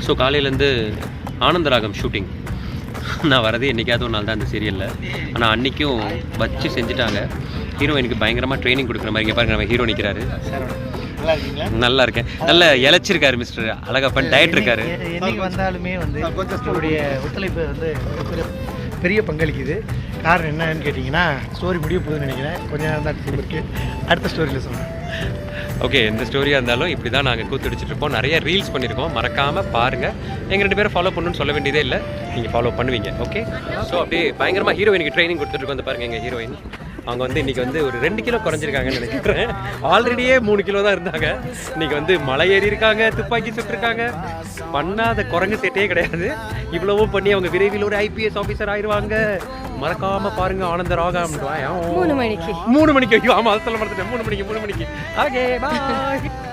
So காலையிலேருந்து ஆனந்தராகம் shooting. நான் வரதே என்றைக்காவது ஒரு நாள் தான் அந்த சீரியலில். ஆனால் அன்றைக்கும் வச்சு செஞ்சுட்டாங்க. ஹீரோயினுக்கு பயங்கரமாக ட்ரைனிங் கொடுக்குற மாதிரி. இங்கே பாருங்க, நம்ம ஹீரோ நிற்கிறாரு. நல்லா இருக்கேன். நல்ல இழைச்சிருக்காரு மிஸ்டர் அழகப்பன். டயட் இருக்காரு. என்னைக்கு வந்தாலுமே வந்து உங்களுடைய ஒத்துழைப்பு வந்து பெரிய பங்களிக்குது. காரணம் என்னன்னு கேட்டிங்கன்னா, ஸ்டோரி முடிய போகுதுன்னு நினைக்கிறேன். கொஞ்ச நேரம் தான் இருக்கு, அடுத்த ஸ்டோரியில் சொல்கிறேன். ஓகே, எந்த ஸ்டோரியாக இருந்தாலும் இப்படி தான் நாங்கள் கூத்தடிச்சிட்ருப்போம். நிறைய ரீல்ஸ் பண்ணியிருக்கோம், மறக்காமல் பாருங்கள். எங்கள் 2 பேரும் ஃபாலோ பண்ணணும்னு சொல்ல வேண்டியதே இல்லை, நீங்கள் ஃபாலோ பண்ணுவீங்க. ஓகே, ஸோ அப்படியே பயங்கரமாக ஹீரோயினுக்கு ட்ரைனிங் கொடுத்துட்ருக்கோம். வந்து பாருங்கள், எங்கள் ஹீரோயின் அவங்க வந்து இன்றைக்கி வந்து ஒரு 2 கிலோ குறைஞ்சிருக்காங்கன்னு நினைக்கிறேன். ஆல்ரெடியே 3 கிலோ தான் இருந்தாங்க. இன்றைக்கி வந்து மலை ஏறி இருக்காங்க, துப்பாக்கி சுட்டுருக்காங்க. பண்ணாத குரங்கு சேட்டையே கிடையாது. இவ்வளவும் பண்ணி அவங்க விரைவில் ஒரு IPS ஆஃபீஸர் ஆயிடுவாங்க. மறக்காமல் பாருங்கள் ஆனந்தராகம். 3 மணிக்கு. ஐயோ ஆமாம், அது சொல்ல மறந்துட்டேன். 3 மணிக்கு. ஓகே, பாய்.